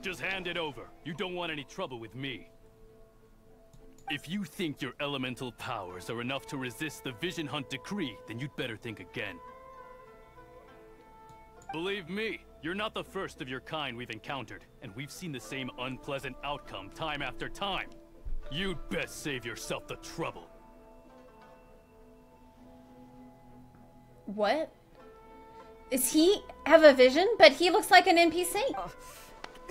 Just hand it over. You don't want any trouble with me. If you think your elemental powers are enough to resist the Vision Hunt decree, then you'd better think again. Believe me, you're not the first of your kind we've encountered, and we've seen the same unpleasant outcome time after time. You'd best save yourself the trouble. What? Does he have a vision? But he looks like an NPC.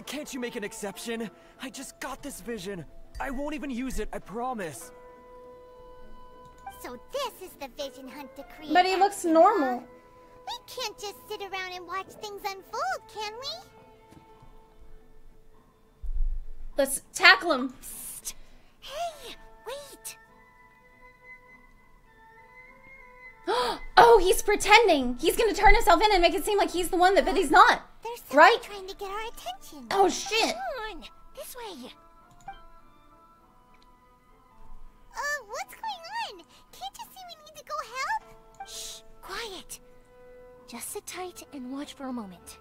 Can't you make an exception? I just got this vision. I won't even use it, I promise. So this is the Vision Hunt decree. But he looks normal. We can't just sit around and watch things unfold, can we? Let's tackle him. Psst. Hey, wait. Oh, he's pretending. He's gonna turn himself in and make it seem like he's the one, but he's not. There's something right? trying to get our attention. Oh, shit. Come on, this way. What's going on? Can't you see we need to go help? Shh, quiet. Just sit tight and watch for a moment.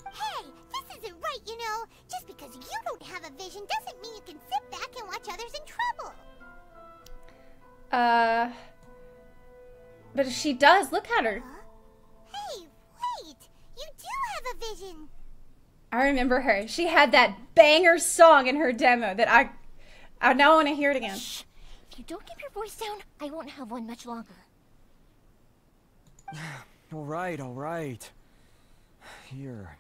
Hey, this isn't right, you know. Just because you don't have a vision doesn't mean you can sit back and watch others in trouble. But she does. Look at her. Hey, wait. You do have a vision. I remember her. She had that banger song in her demo that I now want to hear it again. Shh. If you don't keep your voice down, I won't have one much longer. All right. Here,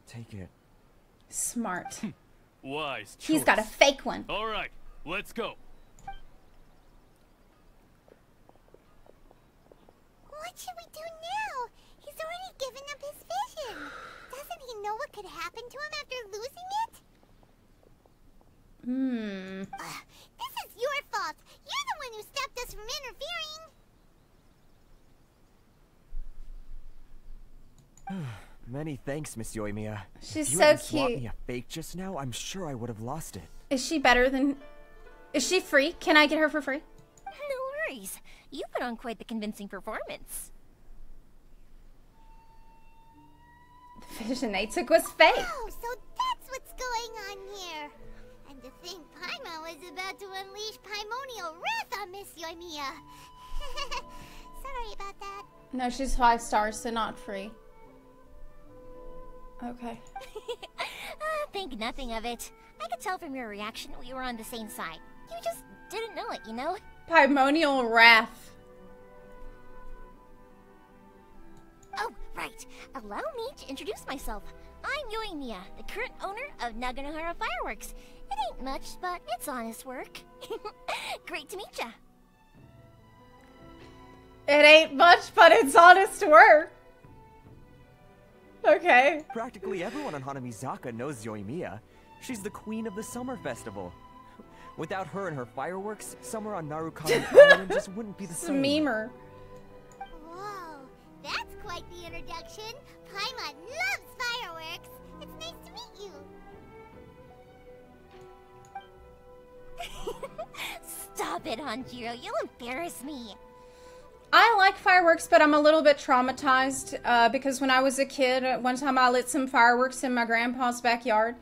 take it. Smart. Wise choice. He's got a fake one. All right, let's go. What should we do now? He's already given up his vision. Doesn't he know what could happen to him after losing it? This is your fault. You're the one who stopped us from interfering. Many thanks, Miss Yoimiya. She's if you so hadn't swapped cute. me a fake just now, I'm sure I would have lost it. Is she better than... Is she free? Can I get her for free? No worries. You put on quite the convincing performance. The vision they took was fake. Oh, so that's what's going on here. And to think Paimon was about to unleash Paimonial wrath on Miss Yoimiya. Sorry about that. No, she's 5 stars, so not free. Okay. Think nothing of it. I could tell from your reaction we were on the same side. You just didn't know it, you know? Paimonial wrath. Oh, right. Allow me to introduce myself. I'm Yoimiya, the current owner of Naganohara Fireworks. It ain't much, but it's honest work. Great to meet ya. It ain't much, but it's honest work. Okay. Practically everyone on Hanamizaka knows Yoimiya. She's the queen of the summer festival. Without her and her fireworks, summer on Narukami Island just wouldn't be the same. Memer. Whoa, that's quite the introduction. Paimon loves fireworks. It's nice to meet you. Stop it, Hanjiro. You'll embarrass me. I like fireworks, but I'm a little bit traumatized because when I was a kid, one time I lit some fireworks in my grandpa's backyard,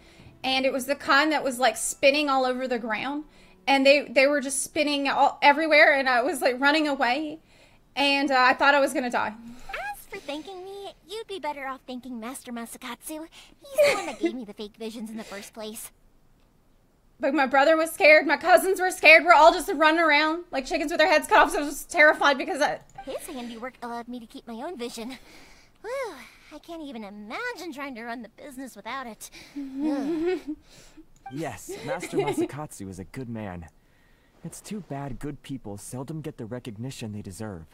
and it was the kind that was like spinning all over the ground, and they were just spinning everywhere, and I was like running away, and I thought I was gonna die. As for thanking me, you'd be better off thanking Master Masakatsu. He's the one that gave me the fake visions in the first place. But my brother was scared, my cousins were scared, we're all just running around like chickens with their heads cut off, so I was just terrified because His handiwork allowed me to keep my own vision. Whew, I can't even imagine trying to run the business without it. Yes, Master Masakatsu is a good man. It's too bad good people seldom get the recognition they deserve.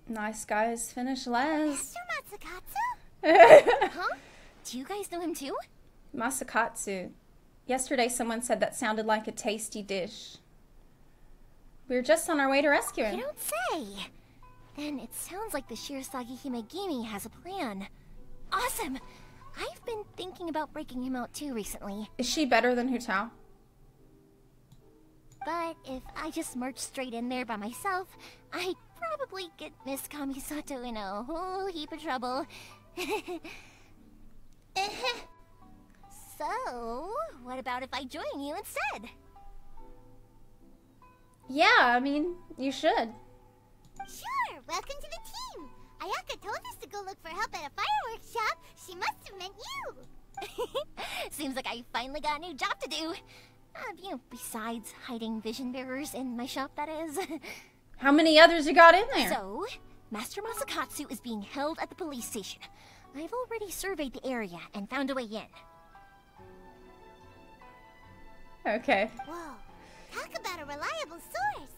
Nice guys finish last. Master Masakatsu? Huh? Do you guys know him too? Masakatsu. Yesterday someone said that sounded like a tasty dish. We were just on our way to rescue him. You don't say. Then it sounds like the Shirasagi Himegimi has a plan. Awesome! I've been thinking about breaking him out too recently. Is she better than Hutao? But if I just marched straight in there by myself, I'd probably get Miss Kamisato in a whole heap of trouble. So, what about if I join you instead? Yeah, I mean, you should. Sure, welcome to the team. Ayaka told us to go look for help at a fireworks shop. She must have meant you. Seems like I finally got a new job to do. Besides hiding vision bearers in my shop, that is. How many others you got in there? So, Master Masakatsu is being held at the police station. I've already surveyed the area and found a way in. Okay. Whoa, talk about a reliable source.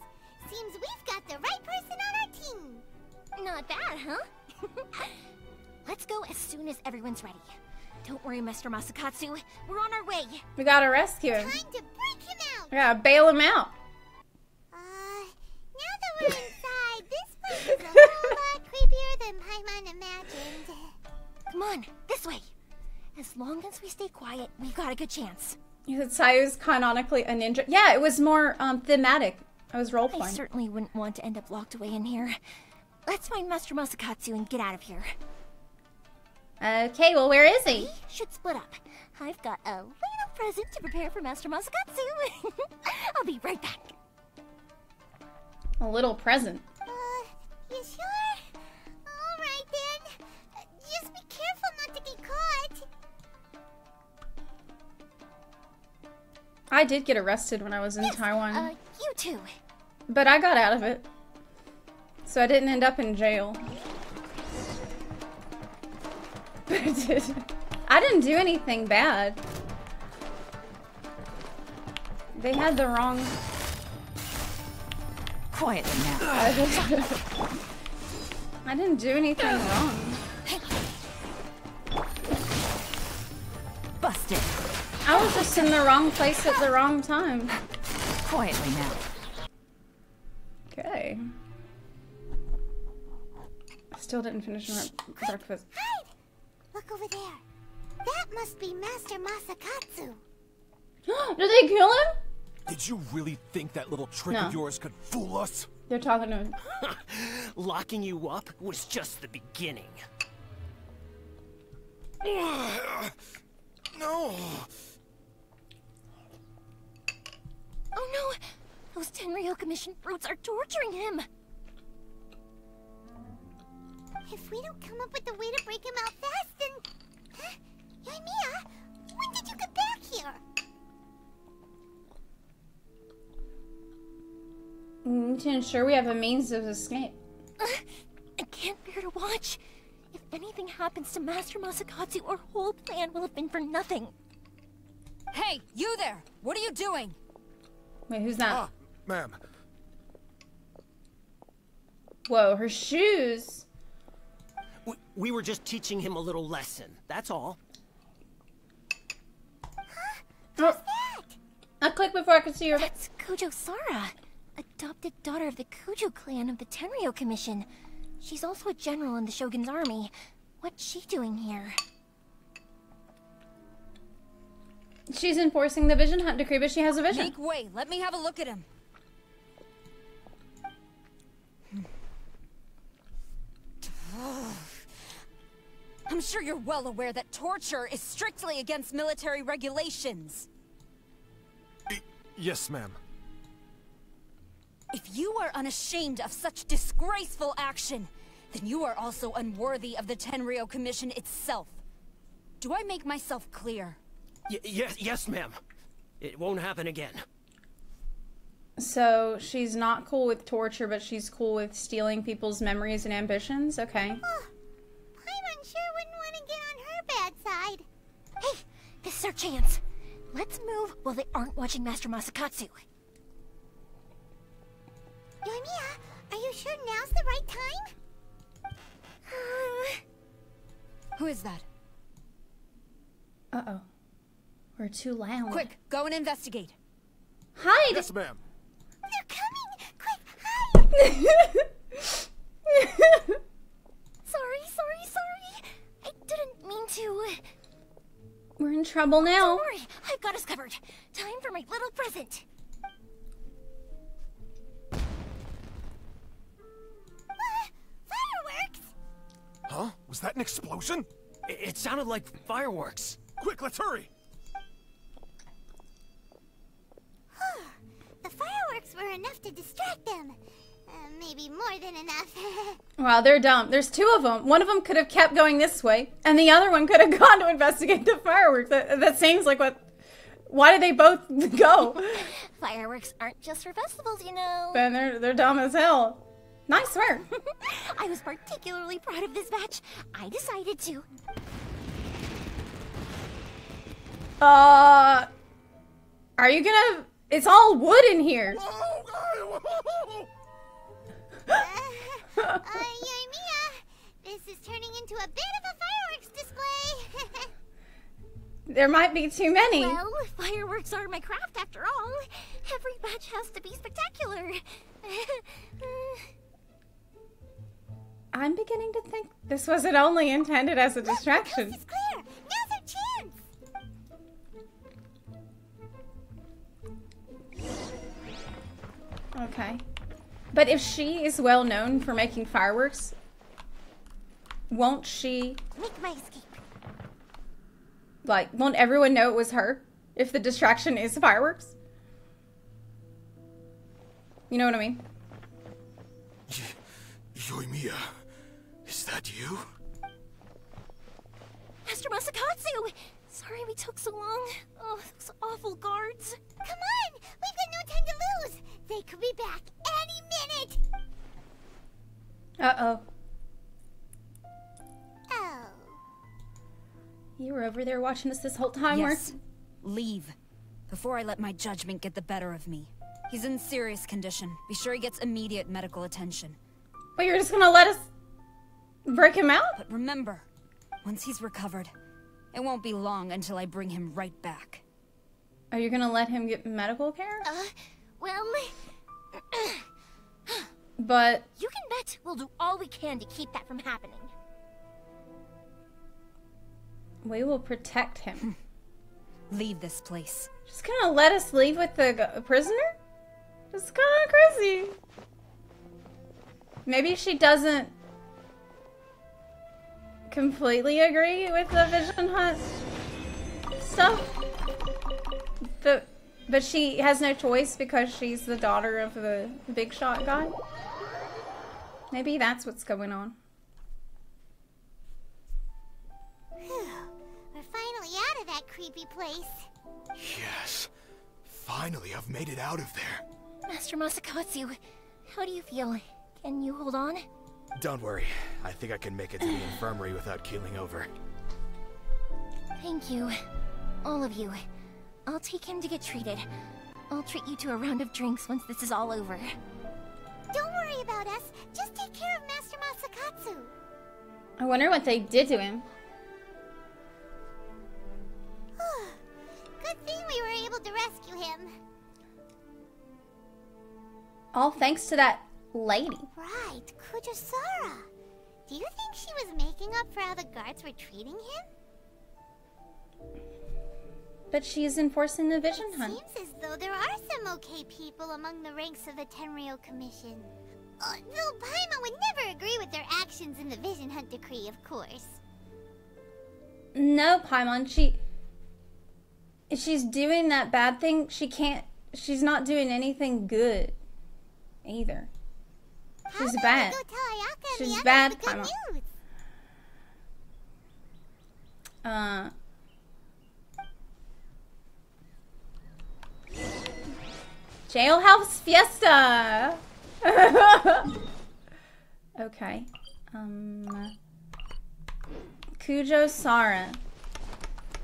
Seems we've got the right person on our team. Not bad, huh? Let's go as soon as everyone's ready. Don't worry, Master Masakatsu. We're on our way. We gotta rescue him. Time to break him out. We gotta bail him out. Now that we're inside, this place is a whole lot creepier than Paimon imagined. Come on, this way. As long as we stay quiet, we've got a good chance. You said Sayu's canonically a ninja. Yeah, it was more thematic. I was I role-playing. certainly wouldn't want to end up locked away in here. Let's find Master Masakatsu and get out of here. Okay, well, where is he? We should split up. I've got a little present to prepare for Master Masakatsu. I'll be right back. A little present. You sure? Alright then. Just be careful not to get caught. I did get arrested when I was in Taiwan. You too. But I got out of it. So I didn't end up in jail. But I didn't do anything bad. They had the wrong... Quietly now. I didn't do anything wrong. Busted. I was just in the wrong place at the wrong time. Quietly now. Okay. I still didn't finish my breakfast. Hide! Look over there. That must be Master Masakatsu. Did they kill him? Did you really think that little trick No. of yours could fool us? They're talking to him. Locking you up was just the beginning. No. Oh no! Those Tenryo Commission brutes are torturing him! If we don't come up with a way to break him out fast, then... Huh? Yoimiya, when did you get back here? To ensure we have a means of escape. I can't bear to watch. If anything happens to Master Masakatsu, our whole plan will have been for nothing. Hey, you there! What are you doing? Wait, who's that? Ah, ma'am. Whoa, her shoes. We were just teaching him a little lesson, that's all. Oh, I clicked before I could see her. That's Kujo Sara, adopted daughter of the Kujo clan of the Tenryo Commission. She's also a general in the Shogun's army. What's she doing here? She's enforcing the vision hunt decree, but she has a vision. Make way. Let me have a look at him. I'm sure you're well aware that torture is strictly against military regulations. Yes, ma'am. If you are unashamed of such disgraceful action, then you are also unworthy of the Tenryo Commission itself. Do I make myself clear? Yes, ma'am. It won't happen again. So she's not cool with torture, but she's cool with stealing people's memories and ambitions? Okay. Paimon sure wouldn't want to get on her bad side. Hey, this is our chance. Let's move while they aren't watching Master Masakatsu. Yoimiya, are you sure now's the right time? Who is that? Uh-oh. We're too loud. Quick, go and investigate. Hide! Yes, ma'am. They're coming! Quick, hide! Sorry. I didn't mean to. We're in trouble now. Don't worry, I've got us covered. Time for my little present. Fireworks? Huh? Was that an explosion? It sounded like fireworks. Quick, let's hurry! The fireworks were enough to distract them. Maybe more than enough. Wow, they're dumb. There's two of them. One of them could have kept going this way, and the other one could have gone to investigate the fireworks. That seems like what... Why did they both go? Fireworks aren't just for festivals, you know. Ben, they're dumb as hell. Nice work. I was particularly proud of this batch. I decided to. Are you gonna... It's all wood in here. Yoimiya, this is turning into a bit of a fireworks display. There might be too many. Well, fireworks are my craft after all. Every batch has to be spectacular. I'm beginning to think this wasn't only intended as a distraction. Look, the coast is clear. Now's our chance. Okay. But if she is well known for making fireworks, won't she... Make my escape. Like, won't everyone know it was her if the distraction is fireworks? You know what I mean? Yoimiya, is that you? Master Masakatsu! Sorry we took so long. Oh, those awful guards. Come on! We've got no time to lose! They could be back any minute! Uh-oh. Oh. You were over there watching us this whole time, Yes. Leave. Before I let my judgment get the better of me. He's in serious condition. Be sure he gets immediate medical attention. But you're just gonna let us break him out? But remember, once he's recovered, it won't be long until I bring him right back. Are you gonna let him get medical care? Well... But... You can bet we'll do all we can to keep that from happening. we will protect him. Leave this place. Just gonna let us leave with the prisoner? It's kind of crazy. Maybe she doesn't completely agree with the Vision Hunt stuff. But she has no choice because she's the daughter of the big shot guy. Maybe that's what's going on. Whew. We're finally out of that creepy place. Yes. Finally, I've made it out of there. Master Masakatsu, how do you feel? Can you hold on? Don't worry. I think I can make it to the infirmary without keeling over. Thank you. All of you. I'll take him to get treated. I'll treat you to a round of drinks once this is all over. Don't worry about us. Just take care of Master Masakatsu. I wonder what they did to him. Good thing we were able to rescue him. All thanks to that lady. Right, Kujasara. Do you think she was making up for how the guards were treating him? But she is enforcing the Vision Hunt. Seems as though there are some okay people among the ranks of the Tenryou Commission. Though Paimon would never agree with their actions in the Vision Hunt decree, of course. No, Paimon, if she's doing that bad thing, she's not doing anything good either. She's bad. Go tell Ayaka and She's the bad, others the good Paimon. news. Jailhouse Fiesta! Okay. Kujasara.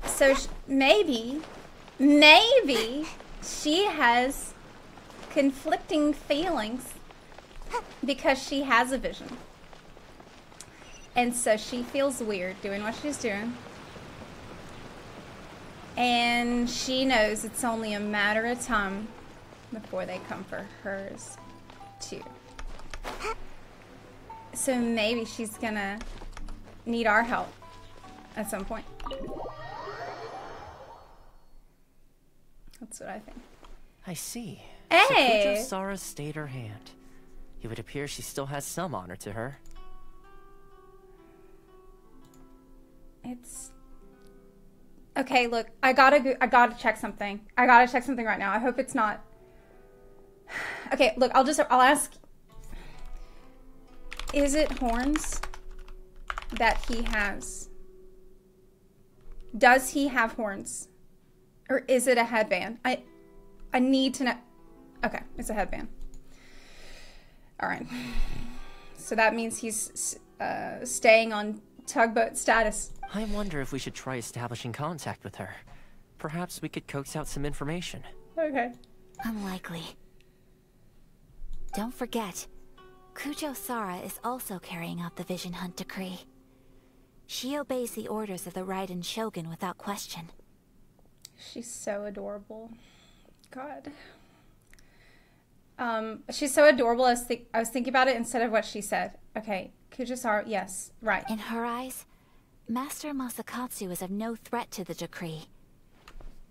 So maybe she has conflicting feelings because she has a vision. And so she feels weird doing what she's doing. And she knows it's only a matter of time before they come for hers too. So maybe she's gonna need our help at some point. That's what I think. I see. Hey! So Kujasara stayed her hand. It would appear she still has some honor to her. It's... Okay, look, I gotta check something. I gotta check something right now. I hope it's not... Okay, look, I'll ask... Is it horns that he has? Does he have horns? Or is it a headband? I need to know... Okay, it's a headband. Alright. So that means he's staying on tugboat status. I wonder if we should try establishing contact with her. Perhaps we could coax out some information. Okay. Unlikely. Don't forget, Kujo Sara is also carrying out the Vision Hunt decree. She obeys the orders of the Raiden Shogun without question. She's so adorable. God. She's so adorable. I was thinking about it instead of what she said. Okay, Kujo Sara, yes, right. In her eyes, Master Masakatsu is of no threat to the decree.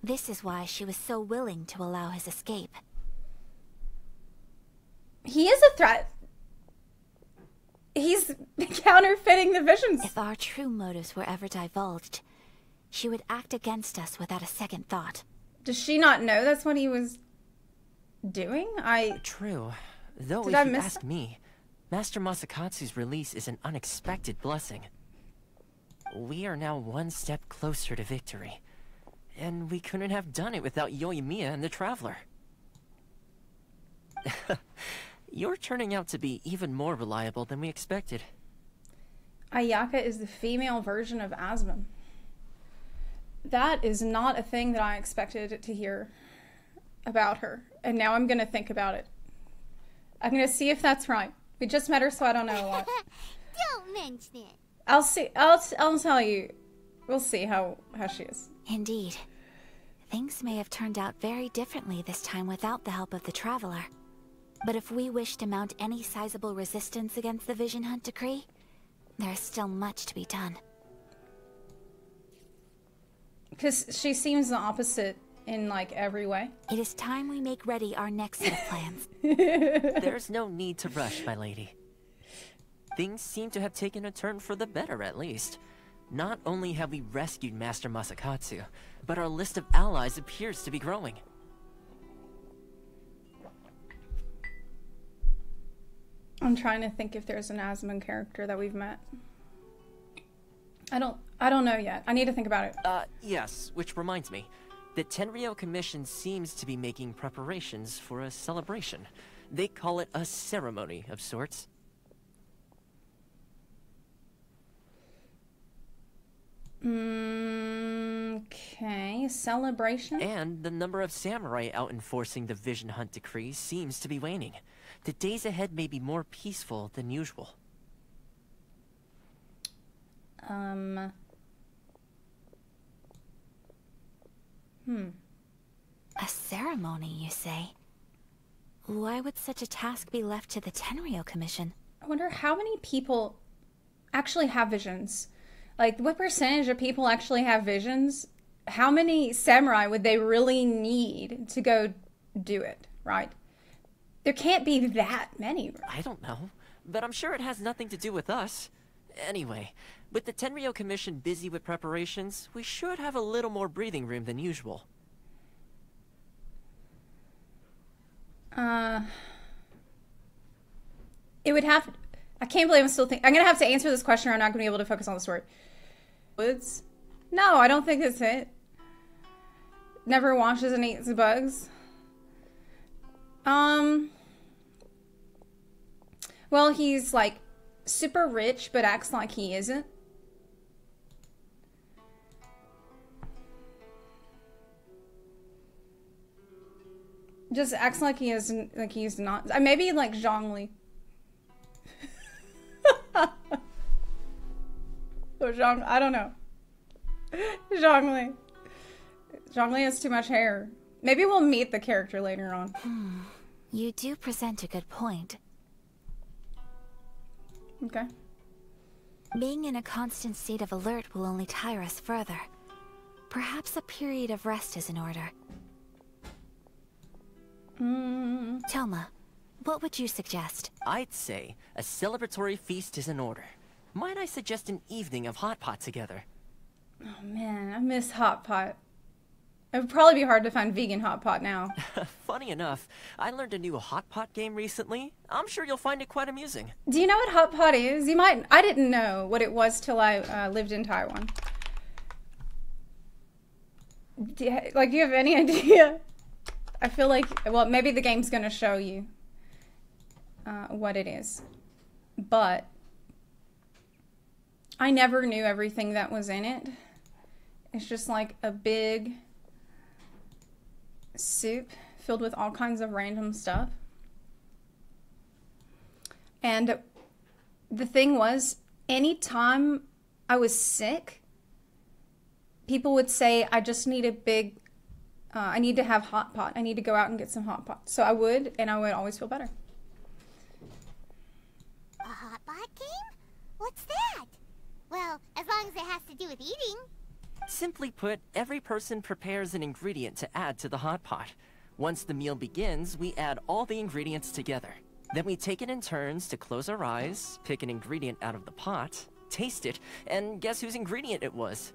This is why she was so willing to allow his escape. He is a threat. He's counterfeiting the visions. If our true motives were ever divulged, she would act against us without a second thought. Does she not know that's what he was doing? True. Though Did if I you miss ask me, Master Masakatsu's release is an unexpected blessing. We are now one step closer to victory. And we couldn't have done it without Yoimiya and the Traveler. You're turning out to be even more reliable than we expected. Ayaka is the female version of Asmon. That is not a thing that I expected to hear about her. And now I'm going to think about it. I'm going to see if that's right. We just met her, so I don't know a lot. Don't mention it. I'll see. I'll tell you. We'll see how she is. Indeed. Things may have turned out very differently this time without the help of the Traveler. But if we wish to mount any sizable resistance against the Vision Hunt decree, there is still much to be done. Because she seems the opposite in, like, every way. It is time we make ready our next set of plans. There's no need to rush, my lady. Things seem to have taken a turn for the better, at least. Not only have we rescued Master Masakatsu, but our list of allies appears to be growing. I'm trying to think if there's an Asmon character that we've met. I don't know yet. I need to think about it. Yes, which reminds me. The Tenryou Commission seems to be making preparations for a celebration. They call it a ceremony of sorts. Okay, celebration? And the number of samurai out enforcing the Vision Hunt decree seems to be waning. The days ahead may be more peaceful than usual. A ceremony, you say? Why would such a task be left to the Tenryou Commission? I wonder how many people actually have visions. Like, what percentage of people actually have visions? How many samurai would they really need to go do it, right? There can't be that many. I don't know, but I'm sure it has nothing to do with us. Anyway, with the Tenryou Commission busy with preparations, we should have a little more breathing room than usual. It would have... I can't believe I'm still thinking... I'm going to have to answer this question or I'm not going to be able to focus on the story. Woods? No, I don't think it's it. Never washes and eats the bugs. Well, he's, like, super rich, but acts like he isn't. Just acts like he isn't, like he's not. Maybe, like, Zhongli. Or Zhong, I don't know. Zhongli. Zhongli has too much hair. Maybe we'll meet the character later on. You do present a good point. Okay. Being in a constant state of alert will only tire us further. Perhaps a period of rest is in order. Toma, what would you suggest? I'd say a celebratory feast is in order. Might I suggest an evening of hot pot together? Oh man, I miss hot pot. It would probably be hard to find vegan hot pot now. Funny enough, I learned a new hot pot game recently. I'm sure you'll find it quite amusing. Do you know what hot pot is? You might. I didn't know what it was till I lived in Taiwan. Do you have any idea? I feel like, well, maybe the game's gonna show you what it is, but I never knew everything that was in it. It's just like a big soup filled with all kinds of random stuff. And the thing was, anytime I was sick, people would say, I just need a big, I need to have hot pot. I need to go out and get some hot pot. So I would, and I would always feel better. A hot pot game? What's that? Well, as long as it has to do with eating. Simply put, every person prepares an ingredient to add to the hot pot. Once the meal begins, we add all the ingredients together. Then we take it in turns to close our eyes, pick an ingredient out of the pot, taste it, and guess whose ingredient it was.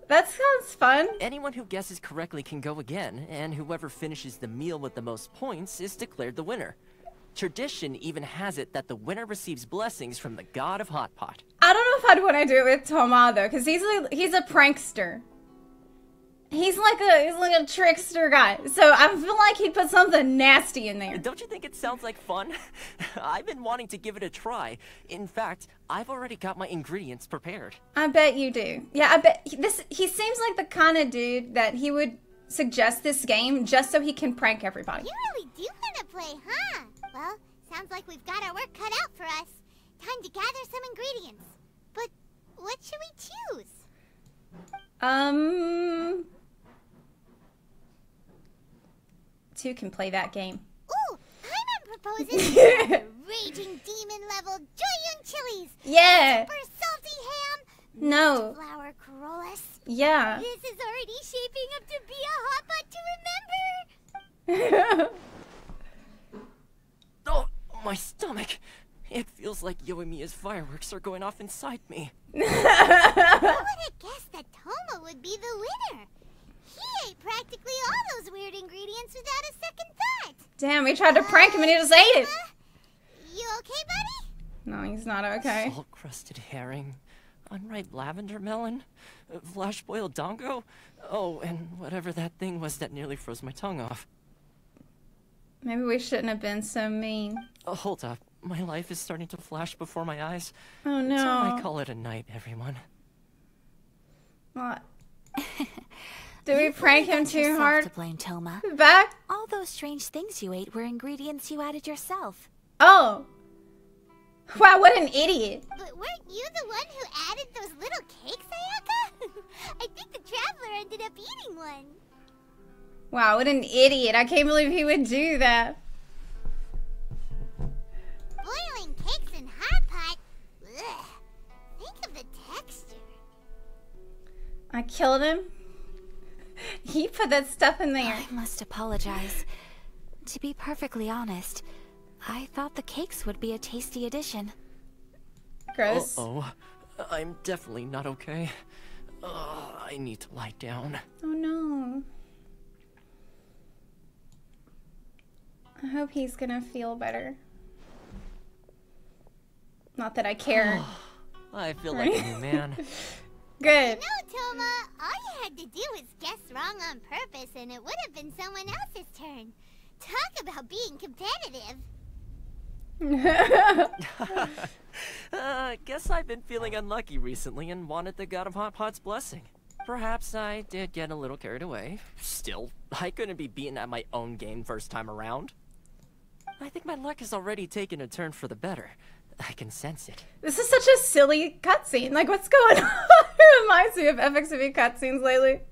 That sounds fun. Anyone who guesses correctly can go again, and whoever finishes the meal with the most points is declared the winner. Tradition even has it that the winner receives blessings from the god of hot pot. I don't know if I'd want to do it with Toma though, because he's a prankster. He's like a trickster guy. So I feel like he'd put something nasty in there. Don't you think it sounds like fun? I've been wanting to give it a try. In fact, I've already got my ingredients prepared. I bet you do. Yeah, I bet he seems like the kind of dude that he would suggest this game just so he can prank everybody. You really do want to play, huh? Well, sounds like we've got our work cut out for us. Time to gather some ingredients. But what should we choose? Two can play that game. Ooh, Paimon proposes a raging demon level Joyun chilies. Yeah. Super salty ham. No. Flour corollas. Yeah. This is already shaping up to be a hot pot to remember. Oh, my stomach. It feels like Yoimiya's fireworks are going off inside me. Who would have guessed that Toma would be the winner? He ate practically all those weird ingredients without a second thought. Damn, we tried to prank him and he just ate it. You okay, buddy? No, he's not okay. Salt-crusted herring, unripe lavender melon, flash-boiled dongo. Oh, and whatever that thing was that nearly froze my tongue off. Maybe we shouldn't have been so mean. Oh, hold up. My life is starting to flash before my eyes. Oh no. So I call it a night, everyone. What? Did we prank him too hard? To blame, Toma. Back? All those strange things you ate were ingredients you added yourself. Oh. Wow, what an idiot. But weren't you the one who added those little cakes, Ayaka? I think the traveler ended up eating one. Wow, what an idiot. I can't believe he would do that. Boiling cakes in hot pot? Ugh. Think of the texture. I killed him. He put that stuff in there. I must apologize. To be perfectly honest, I thought the cakes would be a tasty addition. Gross. Uh-oh. I'm definitely not okay. I need to lie down. Oh no. I hope he's gonna feel better. Not that I care. I feel like a new man. Good. No, Toma. All you had to do was guess wrong on purpose, and it would have been someone else's turn. Talk about being competitive. Guess I've been feeling unlucky recently and wanted the god of hot pot's blessing. Perhaps I did get a little carried away. Still, I couldn't be beaten at my own game first time around. I think my luck has already taken a turn for the better. I can sense it. This is such a silly cutscene. Like, what's going on? It reminds me of FXV cutscenes lately.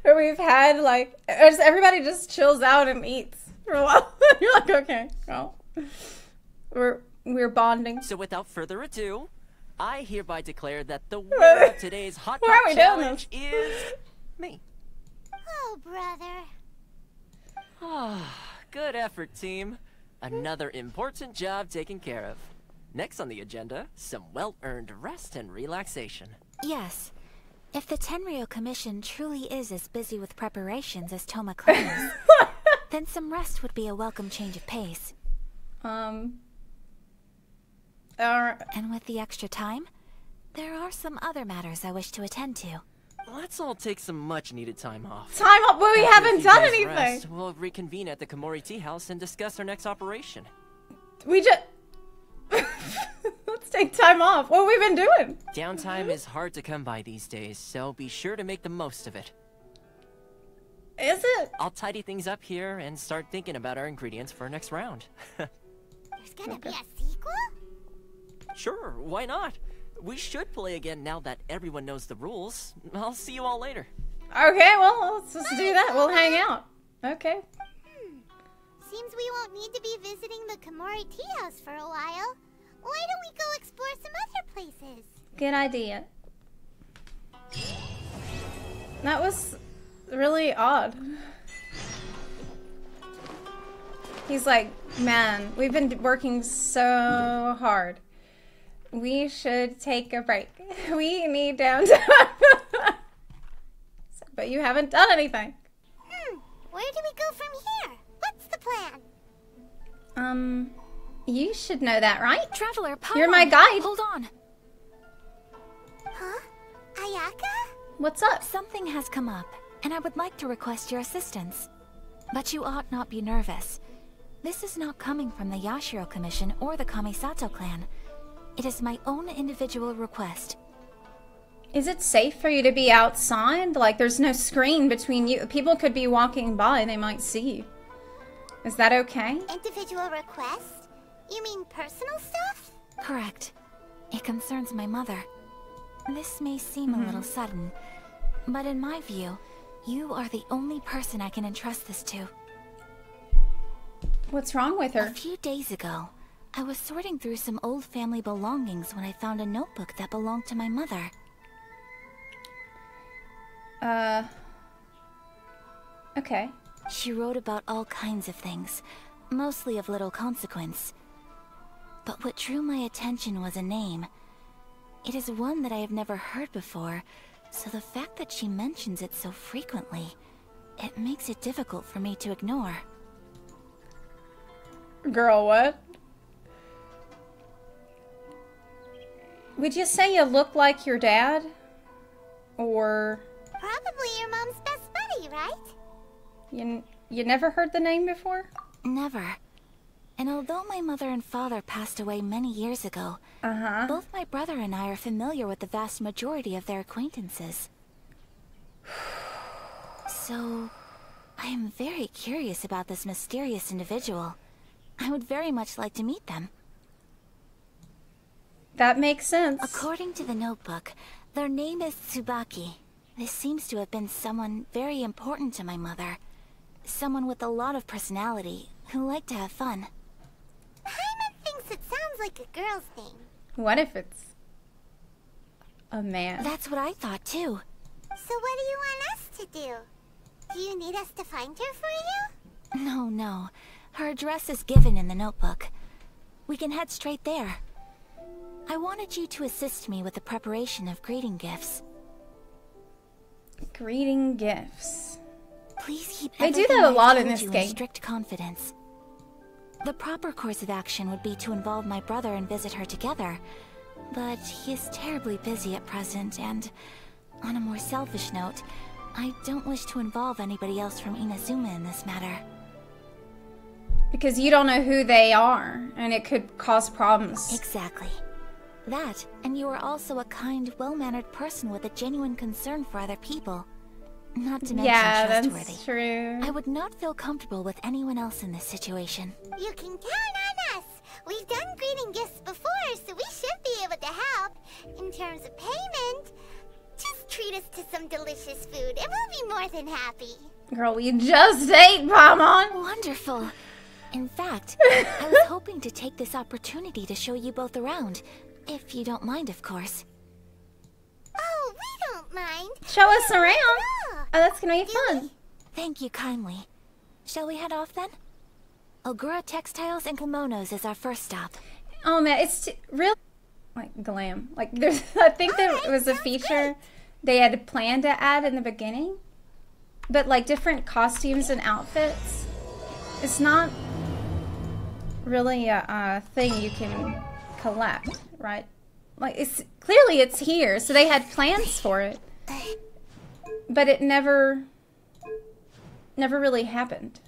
Where we've had, like, everybody just chills out and eats for a while. You're like, okay, well, we're bonding. So without further ado, I hereby declare that the winner of today's Hot Pot Challenge is me. Oh, brother. Good effort, team. Another important job taken care of. Next on the agenda, some well-earned rest and relaxation. Yes. If the Tenryou Commission truly is as busy with preparations as Toma claims, then some rest would be a welcome change of pace. And with the extra time, there are some other matters I wish to attend to. Let's all take some much-needed time off. Time off? Well, we After a haven't few done days' anything. rest, we'll reconvene at the Komori Tea House and discuss our next operation. We just... Let's take time off. What have we been doing? Downtime is hard to come by these days, so be sure to make the most of it. Is it? I'll tidy things up here and start thinking about our ingredients for our next round. There's gonna be a sequel? Sure, why not? We should play again now that everyone knows the rules. I'll see you all later. Okay, well, let's just do that. We'll hang out. Okay. Seems we won't need to be visiting the Komori Tea House for a while. Why don't we go explore some other places? Good idea. That was really odd. He's like, man, we've been working so hard. We should take a break. We need downtime. But you haven't done anything. Where do we go from here? What's the plan? You should know that, right? Traveler, You're my guide. Hold on. Huh? Ayaka? What's up? Something has come up, and I would like to request your assistance. But you ought not be nervous. This is not coming from the Yashiro Commission or the Kamisato clan. It is my own individual request. Is it safe for you to be outside? Like, there's no screen between you. People could be walking by. They might see you. Is that okay? Individual request? You mean personal stuff? Correct. It concerns my mother. This may seem a little sudden, but in my view, you are the only person I can entrust this to. What's wrong with her? A few days ago, I was sorting through some old family belongings when I found a notebook that belonged to my mother. Okay. She wrote about all kinds of things, mostly of little consequence. But what drew my attention was a name. It is one that I have never heard before, so the fact that she mentions it so frequently, it makes it difficult for me to ignore. Girl, what? Would you say you look like your dad? Or... Probably your mom's best buddy, right? You never heard the name before? Never. And although my mother and father passed away many years ago, both my brother and I are familiar with the vast majority of their acquaintances. So, I am very curious about this mysterious individual. I would very much like to meet them. That makes sense. According to the notebook, their name is Tsubaki. This seems to have been someone very important to my mother. Someone with a lot of personality, who liked to have fun. Paimon thinks it sounds like a girl's name. What if it's a man? That's what I thought too. So what do you want us to do? Do you need us to find her for you? No. Her address is given in the notebook. We can head straight there. I wanted you to assist me with the preparation of greeting gifts. Greeting gifts. Please keep They do everything that a I've lot in told this you game. strict confidence. The proper course of action would be to involve my brother and visit her together, but he is terribly busy at present, and on a more selfish note, I don't wish to involve anybody else from Inazuma in this matter. Because you don't know who they are, and it could cause problems. Exactly. That, and you are also a kind, well-mannered person with a genuine concern for other people. Not to mention trustworthy. That's true. I would not feel comfortable with anyone else in this situation. You can count on us. We've done greeting gifts before, so we should be able to help. In terms of payment, just treat us to some delicious food, and we'll be more than happy. Girl, we just ate, Paimon. Wonderful. In fact, I was hoping to take this opportunity to show you both around. If you don't mind, of course. Oh, we don't mind. Show us around. Oh, Oh, that's gonna be fun. Thank you kindly. Shall we head off then? Ogura Textiles and Kimonos is our first stop. Oh man, it's real like glam. Like there's, I think there was a feature they had planned to add in the beginning, but like different costumes and outfits. It's not really a thing you can collect, right? Like it's clearly it's here, so they had plans for it, but it never really happened.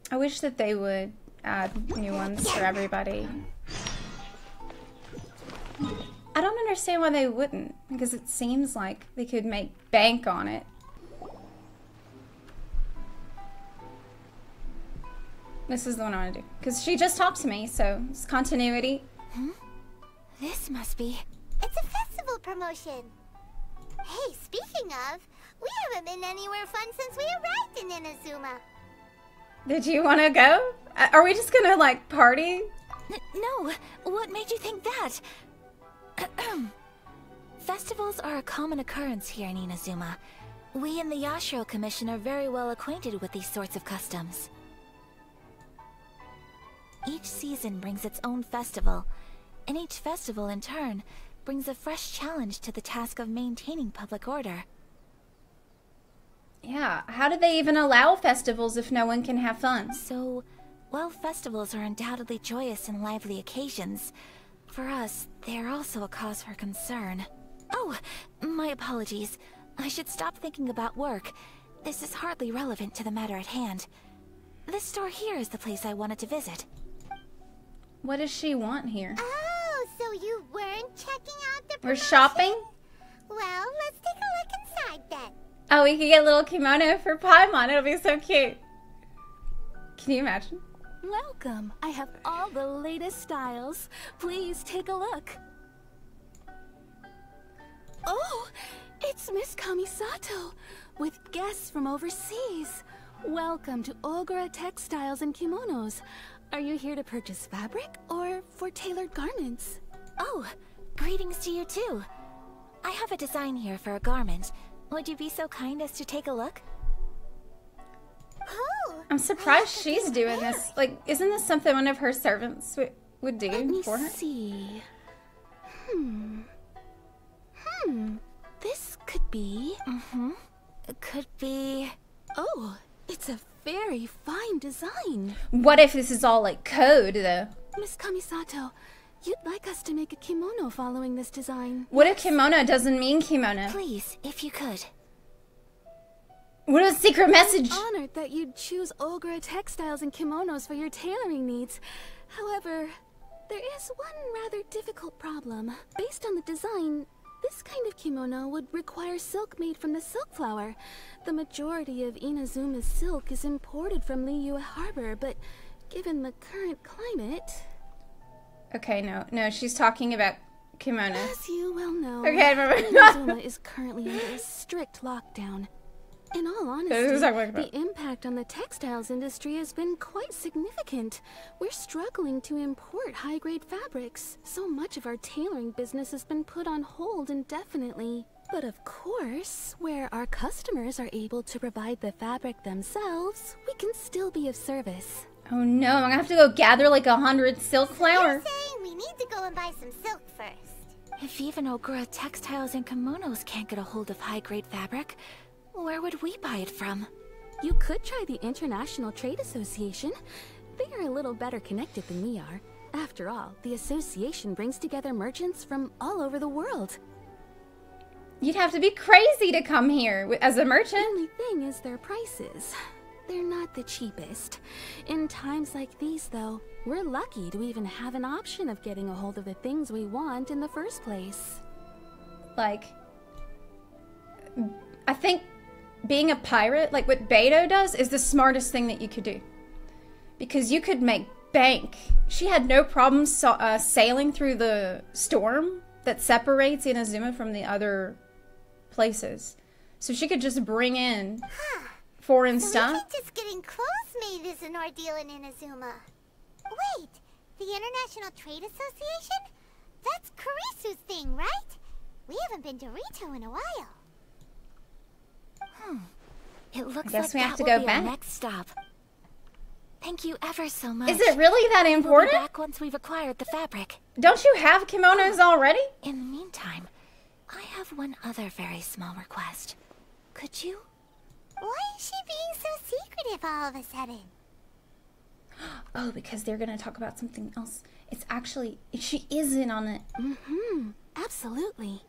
I wish that they would add new ones for everybody. I don't understand why they wouldn't, because it seems like they could make bank on it. This is the one I want to do, because she just talked to me, so it's continuity. This must be... It's a festival promotion. Hey, speaking of, we haven't been anywhere fun since we arrived in Inazuma. Did you want to go? Are we just gonna, like, party? No, what made you think that? Festivals are a common occurrence here in Inazuma. We in the Yashiro Commission are very well acquainted with these sorts of customs. Each season brings its own festival, and each festival, in turn, brings a fresh challenge to the task of maintaining public order. Yeah, how do they even allow festivals if no one can have fun? So, while festivals are undoubtedly joyous and lively occasions, for us, they are also a cause for concern. Oh, my apologies. I should stop thinking about work. This is hardly relevant to the matter at hand. This store here is the place I wanted to visit. What does she want here? Oh, so you weren't checking out the promotion? We're shopping? Well, let's take a look inside then. Oh, we could get a little kimono for Paimon. It'll be so cute. Can you imagine? Welcome. I have all the latest styles. Please take a look. Oh, it's Miss Kamisato with guests from overseas. Welcome to Ogura Textiles and Kimonos. Are you here to purchase fabric or for tailored garments? Oh, greetings to you too. I have a design here for a garment. Would you be so kind as to take a look? Oh, I'm surprised she's doing this. Like, isn't this something one of her servants would do for her? Let me see. This could be... It could be... Oh, it's a very fine design. What if this is all like code, though? Miss Kamisato, you'd like us to make a kimono following this design. What if kimono doesn't mean kimono? Please, if you could. What a secret message! I'm honored that you'd choose Ogura Textiles and Kimonos for your tailoring needs. However, there is one rather difficult problem. Based on the design, this kind of kimono would require silk made from the silk flower. The majority of Inazuma's silk is imported from Liyue Harbor, but given the current climate... Okay, no, she's talking about kimono. As you well know, Okay, Inazuma is currently under a strict lockdown. In all honesty, the impact on the textiles industry has been quite significant. We're struggling to import high-grade fabrics. So much of our tailoring business has been put on hold indefinitely. But of course, where our customers are able to provide the fabric themselves, we can still be of service. Oh no, I'm gonna have to go gather like 100 silk flowers. You're saying we need to go and buy some silk first. If even Ogura Textiles and Kimonos can't get a hold of high-grade fabric, where would we buy it from? You could try the International Trade Association. They are a little better connected than we are. After all, the association brings together merchants from all over the world. You'd have to be crazy to come here as a merchant. The only thing is their prices. They're not the cheapest. In times like these, though, we're lucky to even have an option of getting a hold of the things we want in the first place. Like, I think being a pirate, like what Beto does, is the smartest thing that you could do. Because you could make bank. She had no problem sailing through the storm that separates Inazuma from the other places. So she could just bring in foreign stuff. So just getting clothes made is an ordeal in Inazuma. Wait, the International Trade Association? That's Kurisu's thing, right? We haven't been to Rito in a while. It looks I guess like we that have to will go be back. our next stop. Thank you ever so much. Is it really that important? We'll be back once we've acquired the fabric. Don't you have kimonos already? In the meantime, I have one other very small request. Could you? Why is she being so secretive all of a sudden? Oh, because they're gonna talk about something else. It's actually, she is in on it. Absolutely.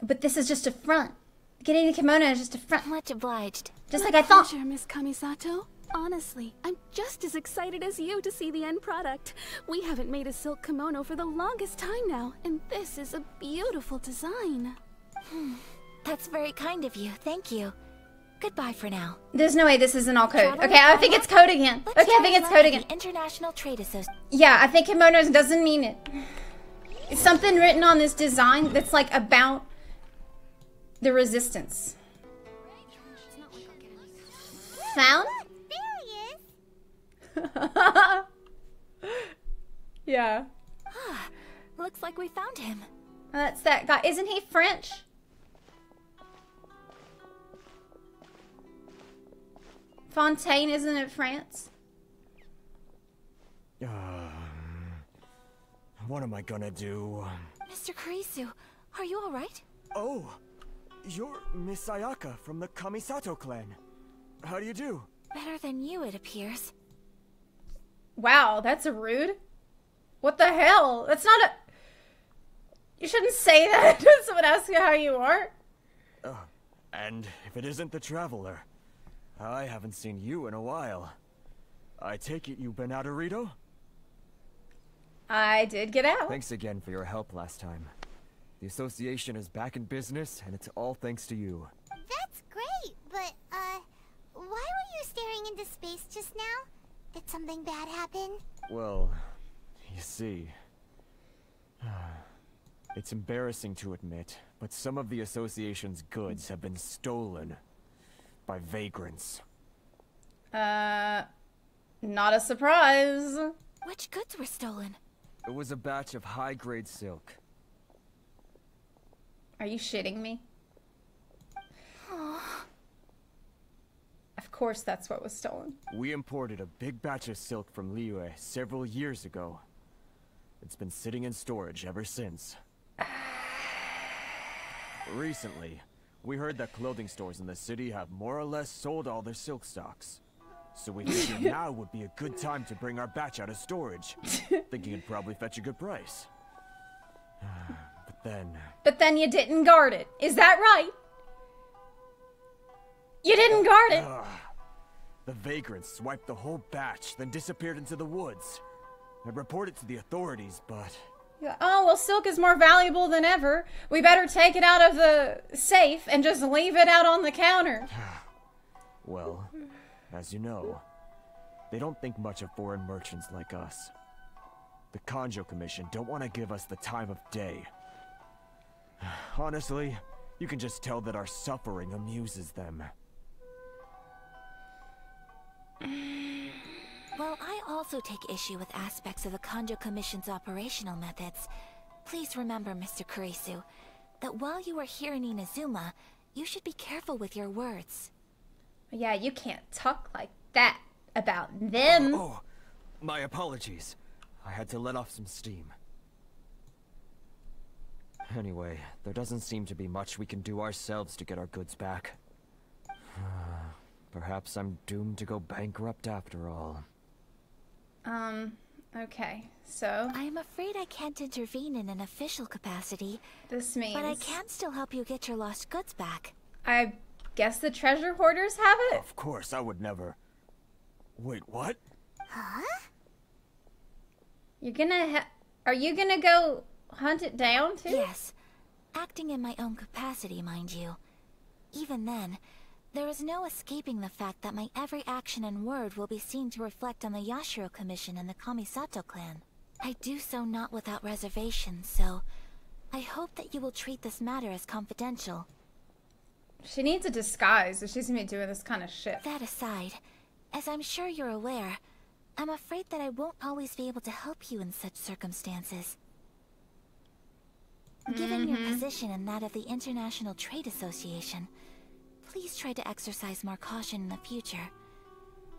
But this is just a front. Getting a kimono is just a front. Much obliged. Just like I thought. Pleasure, Miss Kamisato. Honestly, I'm just as excited as you to see the end product. We haven't made a silk kimono for the longest time now, and this is a beautiful design. That's very kind of you. Thank you. Goodbye for now. There's no way this isn't all code. Okay, I think it's code again. Okay, I think it's code again. International Trade Association. Yeah, I think kimonos doesn't mean it. It's something written on this design that's like about the resistance. Found? Yeah. Looks like we found him. That's that guy. Isn't he French? Fontaine, isn't it France? What am I gonna do? Mr. Kurisu, are you alright? Oh, you're Miss Ayaka from the Kamisato clan. How do you do? Better than you, it appears. Wow, that's rude. What the hell? That's not a... You shouldn't say that to someone asks you how you are. And if it isn't the Traveler, I haven't seen you in a while. I take it you've been out of Rito? I did get out. Thanks again for your help last time. The association is back in business, and it's all thanks to you. That's great, but, why were you staring into space just now? Did something bad happen? Well, you see... It's embarrassing to admit, but some of the association's goods have been stolen by vagrants. Not a surprise. Which goods were stolen? It was a batch of high-grade silk. Are you shitting me? Of course that's what was stolen. We imported a big batch of silk from Liyue several years ago. It's been sitting in storage ever since. Recently, we heard that clothing stores in the city have more or less sold all their silk stocks. So we figured now would be a good time to bring our batch out of storage, thinking it'd probably fetch a good price. But then you didn't guard it. Is that right? You didn't guard it. The vagrants swiped the whole batch, then disappeared into the woods. I reported to the authorities, but... Oh, well, silk is more valuable than ever. We better take it out of the safe and just leave it out on the counter. Well, as you know, they don't think much of foreign merchants like us. The Kanjo Commission don't want to give us the time of day. Honestly, you can just tell that our suffering amuses them. While I also take issue with aspects of the Kanjo Commission's operational methods, please remember, Mr. Kurisu, that while you are here in Inazuma, you should be careful with your words. Yeah, you can't talk like that about them. Oh, my apologies. I had to let off some steam. Anyway, there doesn't seem to be much we can do ourselves to get our goods back. Perhaps I'm doomed to go bankrupt after all. Okay, so... I am afraid I can't intervene in an official capacity. This means... But I can still help you get your lost goods back. I guess the treasure hoarders have it? Of course, I would never... Wait, what? Huh? You're gonna Are you gonna go hunt it down, too? Yes. Acting in my own capacity, mind you. Even then, there is no escaping the fact that my every action and word will be seen to reflect on the Yashiro Commission and the Kamisato clan. I do so not without reservation, so I hope that you will treat this matter as confidential. She needs a disguise if she's gonna be doing this kind of shit. That aside, as I'm sure you're aware, I'm afraid that I won't always be able to help you in such circumstances. Given your position and that of the International Trade Association, please try to exercise more caution in the future.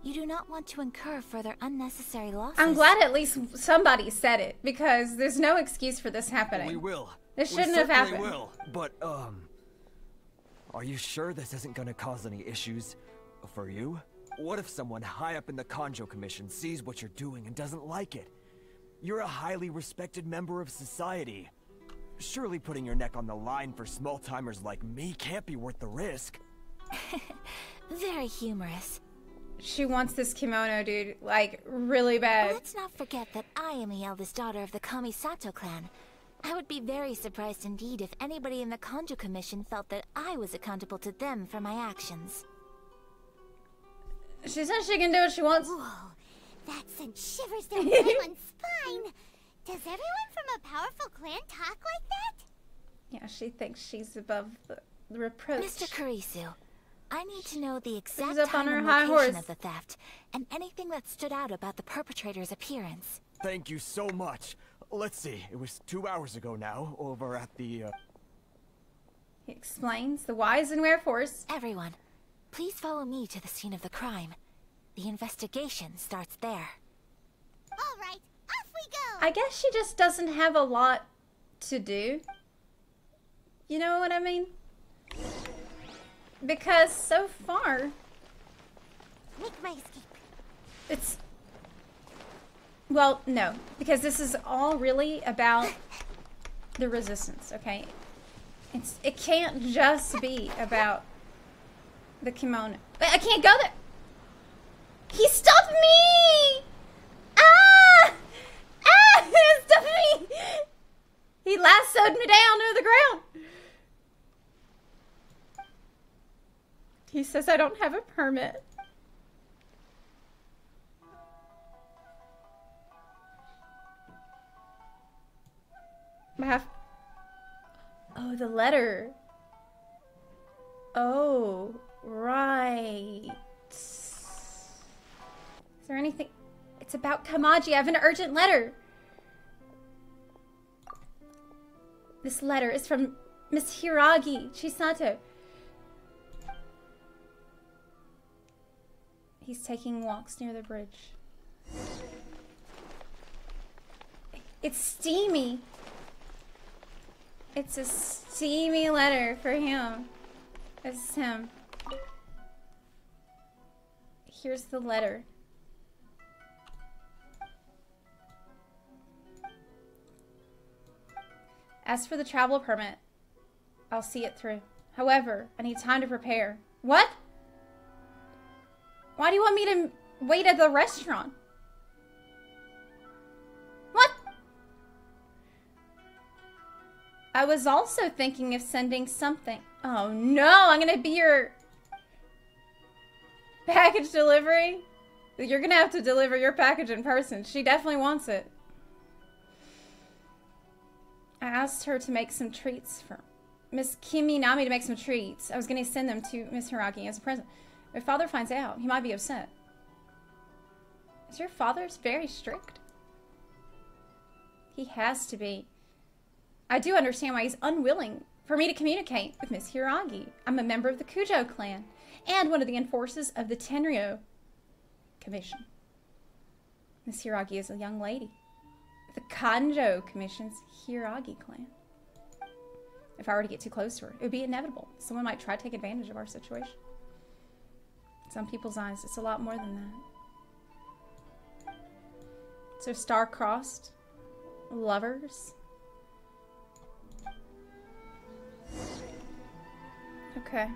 You do not want to incur further unnecessary losses. I'm glad at least somebody said it, because there's no excuse for this happening. We will. This shouldn't have happened. We will. But, are you sure this isn't gonna cause any issues for you? What if someone high up in the Kanjo Commission sees what you're doing and doesn't like it? You're a highly respected member of society. Surely putting your neck on the line for small-timers like me can't be worth the risk. Very humorous. She wants this kimono, dude, like, really bad. Let's not forget that I am the eldest daughter of the Kamisato clan. I would be very surprised indeed if anybody in the Kanjo Commission felt that I was accountable to them for my actions. She says she can do what she wants. Whoa, that sent shivers down everyone's spine. Does everyone from a powerful clan talk like that? Yeah, she thinks she's above the reproach. Mr. Kurisu, I need to know the exact up time on her and high location horse. of the theft, and anything that stood out about the perpetrator's appearance. Thank you so much. Let's see, it was 2 hours ago now, over at the, He explains the whys and wherefores. Everyone, please follow me to the scene of the crime. The investigation starts there. All right, off we go. I guess she just doesn't have a lot to do. You know what I mean? Because so far, Make my escape. it's... Well, no. Because this is all really about the resistance, okay? It can't just be about the kimono. I can't go there! He stopped me! Ah! Ah! He stopped me! He lassoed me down to the ground. He says I don't have a permit. Oh, the letter. Oh, right. Is there anything? It's about Kamaji. I have an urgent letter. This letter is from Miss Hiragi Chisato. He's taking walks near the bridge. It's steamy. It's a steamy letter for him. It's him. Here's the letter. As for the travel permit, I'll see it through. However, I need time to prepare. What? Why do you want me to wait at the restaurant? What? I was also thinking of sending something. Oh no, I'm gonna be your package delivery. You're gonna have to deliver your package in person. She definitely wants it. I asked her to make some treats for Miss Kiminami to make some treats. I was gonna send them to Miss Hiragi as a present. If father finds out, he might be upset. Is your father very strict? He has to be. I do understand why he's unwilling for me to communicate with Miss Hiragi. I'm a member of the Kujo clan and one of the enforcers of the Tenryou Commission. Miss Hiragi is a young lady. The Kanjo Commission's Hiragi clan. If I were to get too close to her, it would be inevitable. Someone might try to take advantage of our situation. In some people's eyes, it's a lot more than that. So star-crossed lovers. Okay.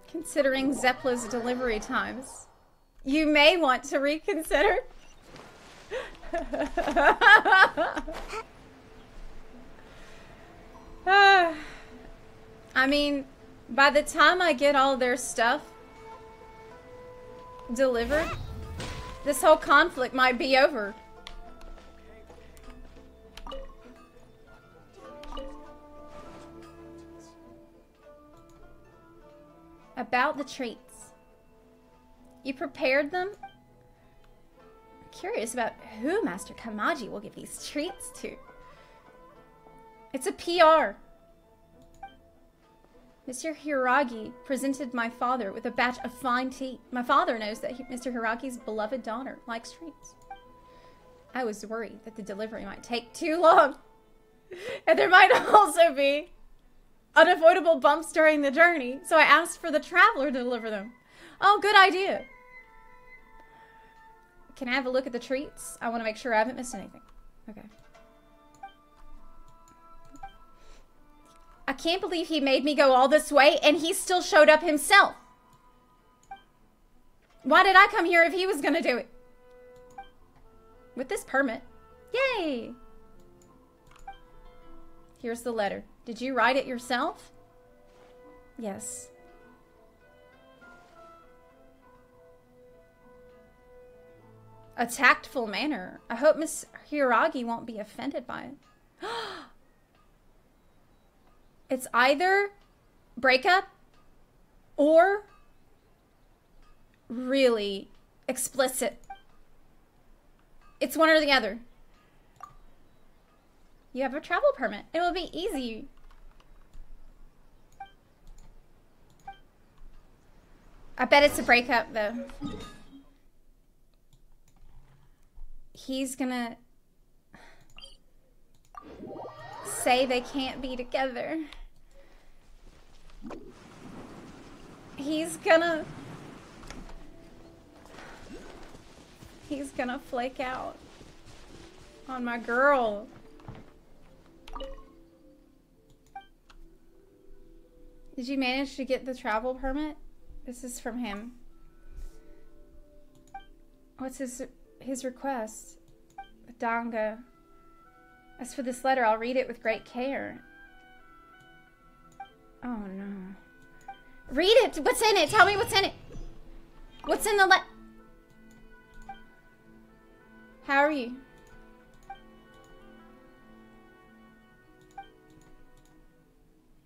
Considering Zepla's delivery times, you may want to reconsider. I mean, by the time I get all their stuff delivered, this whole conflict might be over. About the treats. You prepared them? I'm curious about who Master Kamaji will give these treats to. It's a PR. Mr. Hiragi presented my father with a batch of fine tea. My father knows that Mr. Hiragi's beloved daughter likes treats. I was worried that the delivery might take too long. And there might also be unavoidable bumps during the journey. So I asked for the traveler to deliver them. Oh, good idea. Can I have a look at the treats? I want to make sure I haven't missed anything. Okay. I can't believe he made me go all this way and he still showed up himself. Why did I come here if he was gonna do it? With this permit. Yay! Here's the letter. Did you write it yourself? Yes. A tactful manner. I hope Miss Hiragi won't be offended by it. It's either breakup or really explicit. It's one or the other. You have a travel permit. It will be easy. I bet it's a breakup though. He's gonna say they can't be together. He's gonna flake out on my girl. Did you manage to get the travel permit? This is from him. What's his request? Danga. As for this letter, I'll read it with great care. Oh no. Read it! What's in it? Tell me what's in it! What's in the How are you?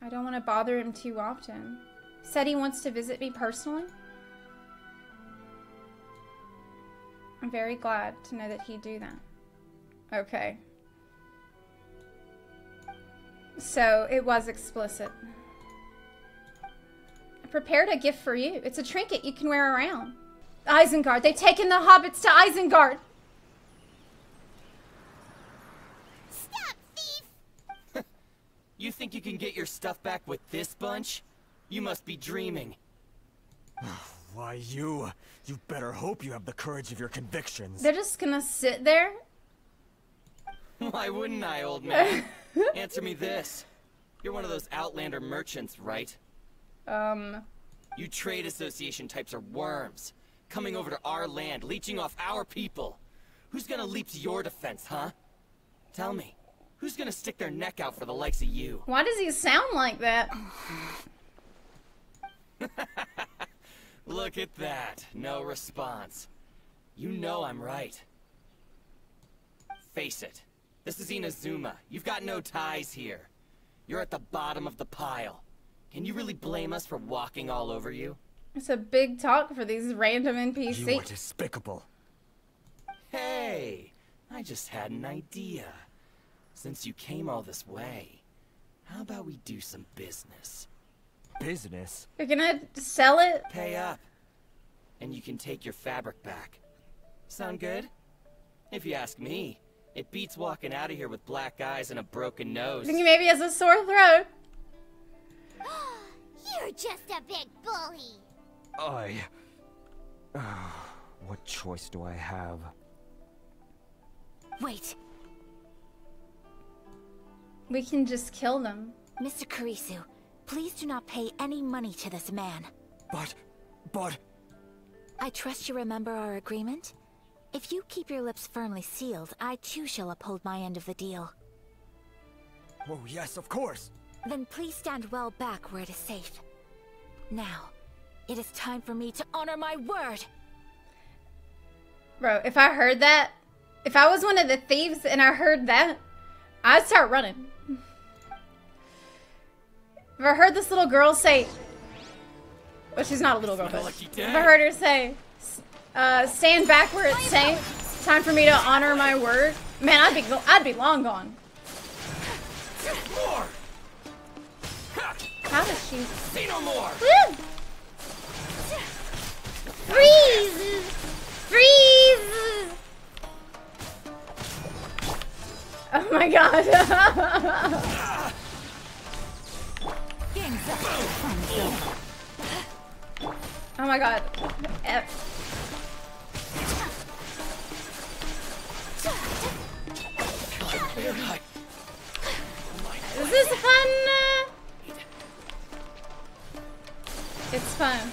I don't want to bother him too often. Said he wants to visit me personally. I'm very glad to know that he'd do that. Okay. So, it was explicit. I prepared a gift for you. It's a trinket you can wear around. Isengard. They've taken the hobbits to Isengard. Stop, thief! You think you can get your stuff back with this bunch? You must be dreaming. Why, you better hope you have the courage of your convictions. They're just gonna sit there? Why wouldn't I, old man? Answer me this. You're one of those Outlander merchants, right? You trade association types are worms. Coming over to our land, leeching off our people. Who's gonna leap to your defense, huh? Tell me, who's gonna stick their neck out for the likes of you? Why does he sound like that? Look at that. No response. You know I'm right. Face it. This is Inazuma. You've got no ties here. You're at the bottom of the pile. Can you really blame us for walking all over you? It's a big talk for these random NPCs. You are despicable. Hey, I just had an idea. Since you came all this way, how about we do some business? Business? You're gonna sell it? Pay up. And you can take your fabric back. Sound good? If you ask me, it beats walking out of here with black eyes and a broken nose. I think he maybe has a sore throat. You're just a big bully. What choice do I have? Wait. We can just kill them. Mr. Kurisu, please do not pay any money to this man. But... I trust you remember our agreement? If you keep your lips firmly sealed, I too shall uphold my end of the deal. Oh yes, of course. Then please stand well back where it is safe. Now, it is time for me to honor my word! Bro, if I heard that, if I was one of the thieves and I heard that, I'd start running. If I heard this little girl say, well, she's not a little girl, but if I heard her say, stand back where it's safe, time for me to honor my word, man, I'd be long gone. How does she? Say no more. Woo! Freeze! Freeze! Oh my god. Oh my god. This is fun. It's fun.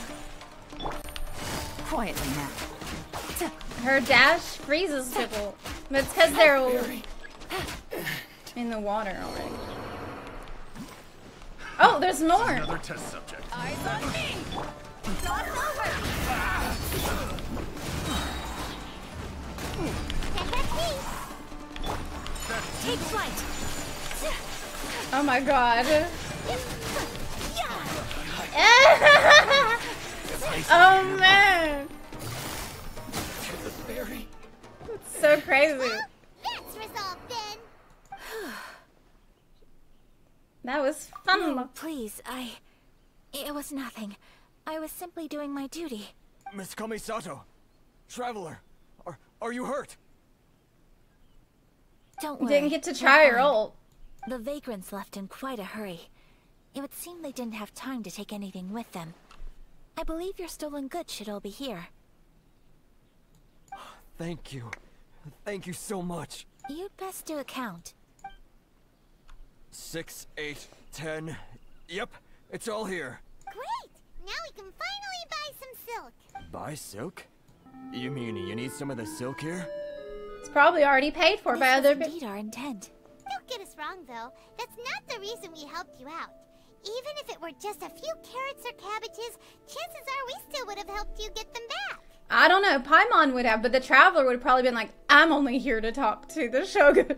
Quietly now. Her dash freezes people. But it's because they're in the water already. Oh, there's more. Another test subject. Eyes on me. Not over. Take flight. Oh my god. Oh man. It's so crazy. That's resolved then. That was fun. No, please, it was nothing. I was simply doing my duty. Miss Kamisato, Traveler, are you hurt? Don't worry. Didn't get to try her ult. The vagrants left in quite a hurry. It would seem they didn't have time to take anything with them. I believe your stolen goods should all be here. Thank you. Thank you so much. You'd best do a count. 6, 8, 10. Yep, it's all here. Great! Now we can finally buy some silk. Buy silk? You mean you need some of the silk here? It's probably already paid for by other people. Indeed our intent. Don't get us wrong, though. That's not the reason we helped you out. Even if it were just a few carrots or cabbages, chances are we still would have helped you get them back. I don't know. Paimon would have, but the Traveler would have probably been like, I'm only here to talk to the Shogun.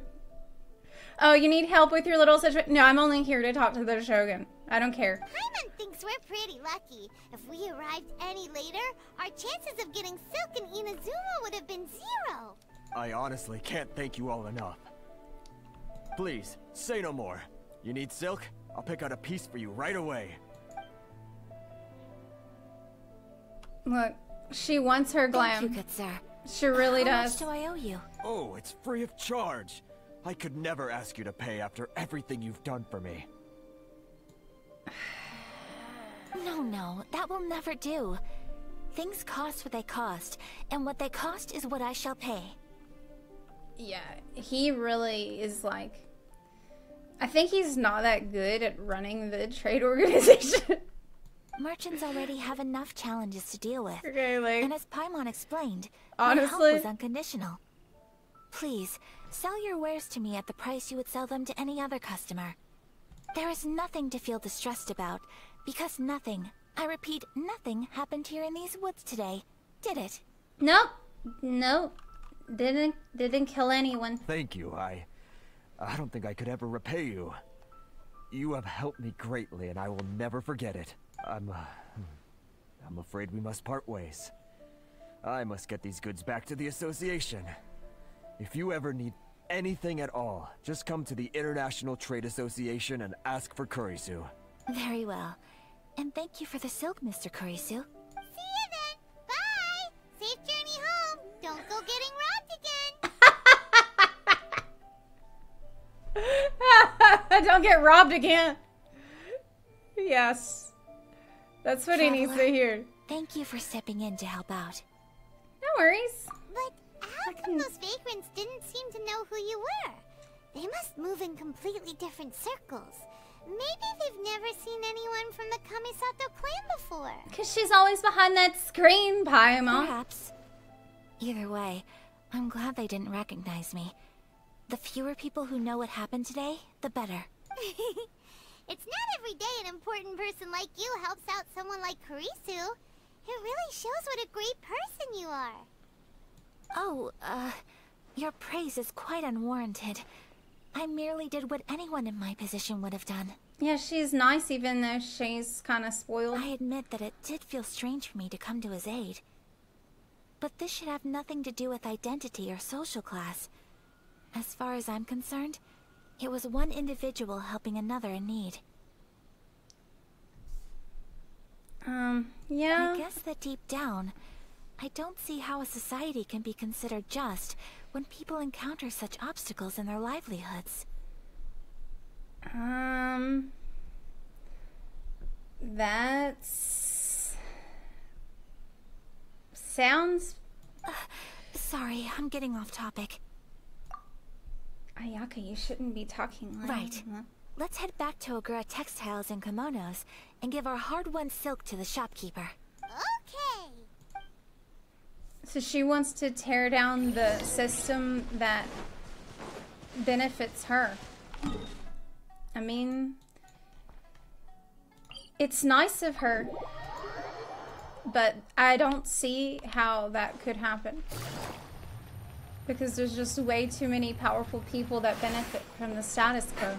Oh, you need help with your little situation? No, I'm only here to talk to the Shogun. I don't care. Paimon thinks we're pretty lucky. If we arrived any later, our chances of getting silk in Inazuma would have been 0. I honestly can't thank you all enough. Please, say no more. You need silk? I'll pick out a piece for you right away. Look, she wants her glam. Thank you, good sir. She really does. How much do I owe you? Oh, it's free of charge. I could never ask you to pay after everything you've done for me. No, that will never do. Things cost what they cost, and what they cost is what I shall pay. Yeah, he really is like... I think he's not that good at running the trade organization. Merchants already have enough challenges to deal with. Okay, like... And as Paimon explained, honestly, my help was unconditional. Please, sell your wares to me at the price you would sell them to any other customer. There is nothing to feel distressed about, because nothing, I repeat, nothing happened here in these woods today, did it? Nope. Didn't kill anyone. Thank you. I don't think I could ever repay you. You have helped me greatly, and I will never forget it. I'm afraid we must part ways. I must get these goods back to the association. If you ever need anything at all, just come to the International Trade Association and ask for Kurisu. Very well. And thank you for the silk, Mr. Kurisu. See you then. Bye. Safe journey home. Don't go getting robbed again. Don't get robbed again. Yes. That's what he needs to hear. Thank you for stepping in to help out. No worries. But how come those vagrants didn't seem to know who you were? They must move in completely different circles. Maybe they've never seen anyone from the Kamisato clan before. Because she's always behind that screen, Paimon. Perhaps. Either way, I'm glad they didn't recognize me. The fewer people who know what happened today, the better. It's not every day an important person like you helps out someone like Kurisu. It really shows what a great person you are. Oh, your praise is quite unwarranted. I merely did what anyone in my position would have done. Yeah, she's nice even though she's kind of spoiled. I admit that it did feel strange for me to come to his aid. But this should have nothing to do with identity or social class. As far as I'm concerned, it was one individual helping another in need. Yeah. I guess that deep down, I don't see how a society can be considered just when people encounter such obstacles in their livelihoods. That's... sounds... Sorry, I'm getting off topic. Ayaka, you shouldn't be talking like Right. Let's head back to Ogura Textiles and Kimonos and give our hard-won silk to the shopkeeper. Okay. So she wants to tear down the system that benefits her. I mean, it's nice of her, but I don't see how that could happen. Because there's just way too many powerful people that benefit from the status quo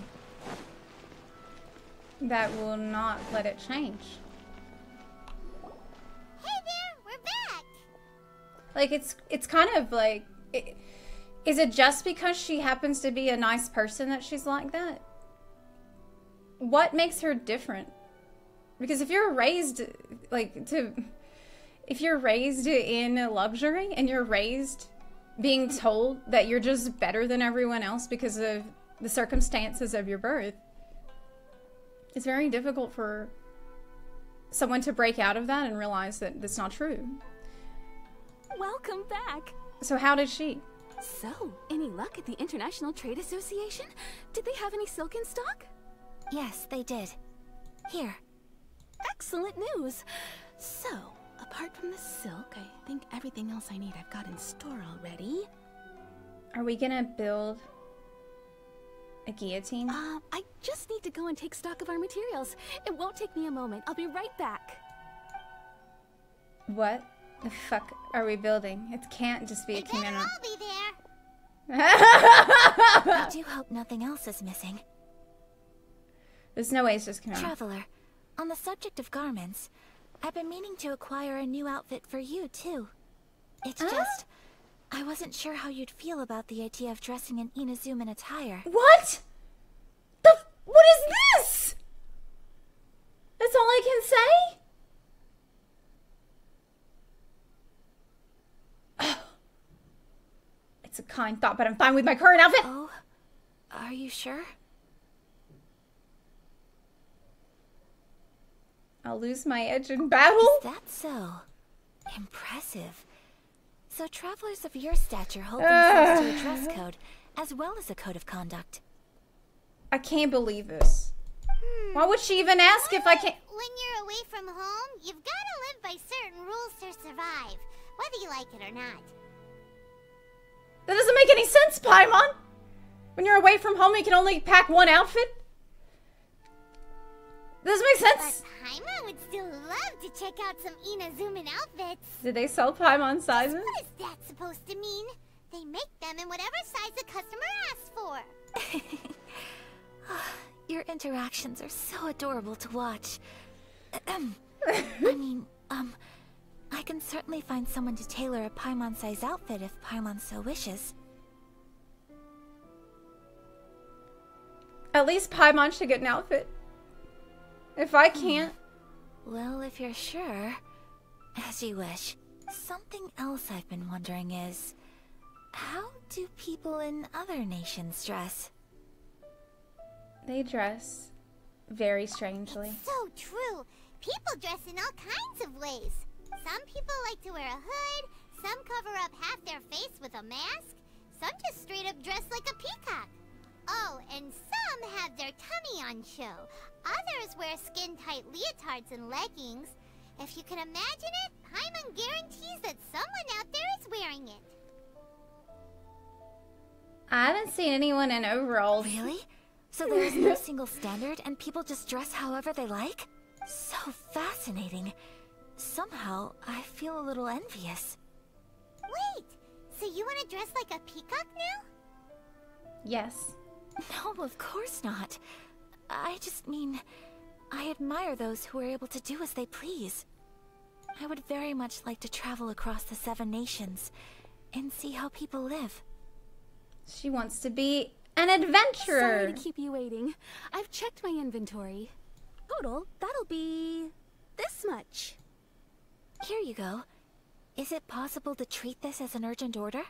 that will not let it change. Hey there, we're back. Like, it's kind of like, is it just because she happens to be a nice person that she's like that? What makes her different? Because if you're raised, if you're raised in luxury and you're raised being told that you're just better than everyone else because of the circumstances of your birth, it's very difficult for someone to break out of that and realize that that's not true. Welcome back. So how did she? So, any luck at the International Trade Association? Did they have any silk in stock? Yes, they did. Here. Excellent news. So, apart from the silk, I think everything else I need I've got in store already. Are we gonna build a guillotine? I just need to go and take stock of our materials. It won't take me a moment. I'll be right back. What the fuck are we building? It can't just be a kimono. I'll be there. I do hope nothing else is missing. There's no way it's just kimono. Traveler, on the subject of garments, I've been meaning to acquire a new outfit for you, too. It's just, I wasn't sure how you'd feel about the idea of dressing in Inazuman attire. What? What is this? That's all I can say? It's a kind thought, but I'm fine with my current outfit. Oh, are you sure? I'll lose my edge in battle. Is that so? Impressive. So travelers of your stature hold themselves to a dress code, as well as a code of conduct. I can't believe this. Why would she even ask if I can't? When you're away from home, you've got to live by certain rules to survive, whether you like it or not. That doesn't make any sense, Paimon. When you're away from home, you can only pack one outfit. Doesn't make sense. But Paimon would still love to check out some Inazuman outfits. Did they sell Paimon sizes? What is that supposed to mean? They make them in whatever size the customer asks for. Your interactions are so adorable to watch. I mean, I can certainly find someone to tailor a Paimon-size outfit if Paimon so wishes. At least Paimon should get an outfit. If I can't... Well, if you're sure, as you wish. Something else I've been wondering is, how do people in other nations dress? They dress very strangely. It's so true. People dress in all kinds of ways. Some people like to wear a hood, some cover up half their face with a mask, some just straight up dress like a peacock. Oh, and some have their tummy on show. Others wear skin-tight leotards and leggings. If you can imagine it, Paimon guarantees that someone out there is wearing it. I haven't seen anyone in overalls. Really? So there is no single standard and people just dress however they like? So fascinating. Somehow, I feel a little envious. Wait, so you want to dress like a peacock now? Yes. No, of course not. I just mean, I admire those who are able to do as they please. I would very much like to travel across the 7 nations and see how people live. She wants to be an adventurer. Sorry to keep you waiting. I've checked my inventory. Total, that'll be this much. Here you go. Is it possible to treat this as an urgent order?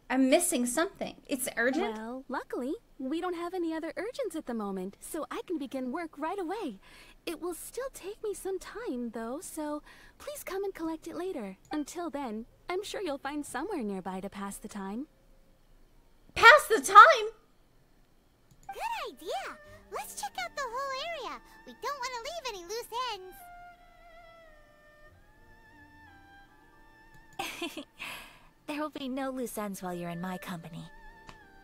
I'm missing something. It's urgent? Well, luckily, we don't have any other urgents at the moment, so I can begin work right away. It will still take me some time, though, so please come and collect it later. Until then, I'm sure you'll find somewhere nearby to pass the time. Pass the time? Good idea. Let's check out the whole area. We don't want to leave any loose ends. There will be no loose ends while you're in my company.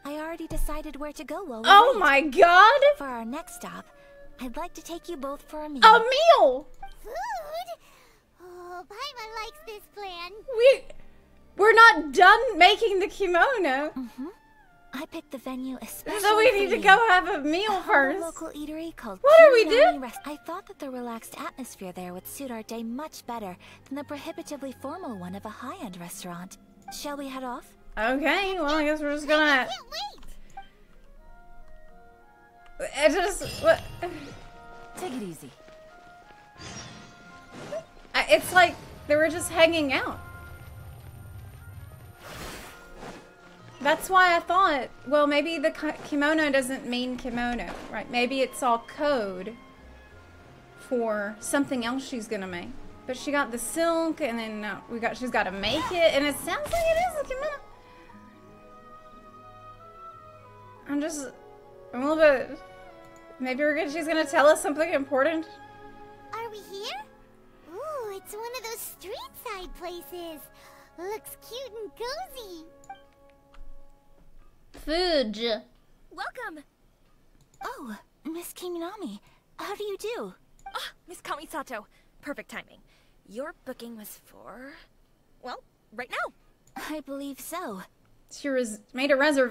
I already decided where to go while we Oh wait. my god! For our next stop, I'd like to take you both for a meal. A meal! Food? Oh, Paimon likes this plan. We're not done making the kimono. I picked the venue especially So we need for to you. go have a meal A first. local eatery called What are we Kinami doing? I thought that the relaxed atmosphere there would suit our day much better than the prohibitively formal one of a high-end restaurant. Shall we head off? Okay, well I guess we're just gonna... What? Take it easy. It's like they were just hanging out. That's why I thought, well, maybe the kimono doesn't mean kimono, right? Maybe it's all code for something else she's gonna make. But she got the silk, and then she's got to make it, and it sounds like it is a kimono. I'm a little bit. Maybe she's gonna tell us something important. Are we here? Ooh, it's one of those street side places. Looks cute and cozy. Food. Welcome! Oh, Miss Kiminami, how do you do? Ah, Miss Kamisato. Perfect timing. Your booking was for... well, right now. I believe so. She made a reservation.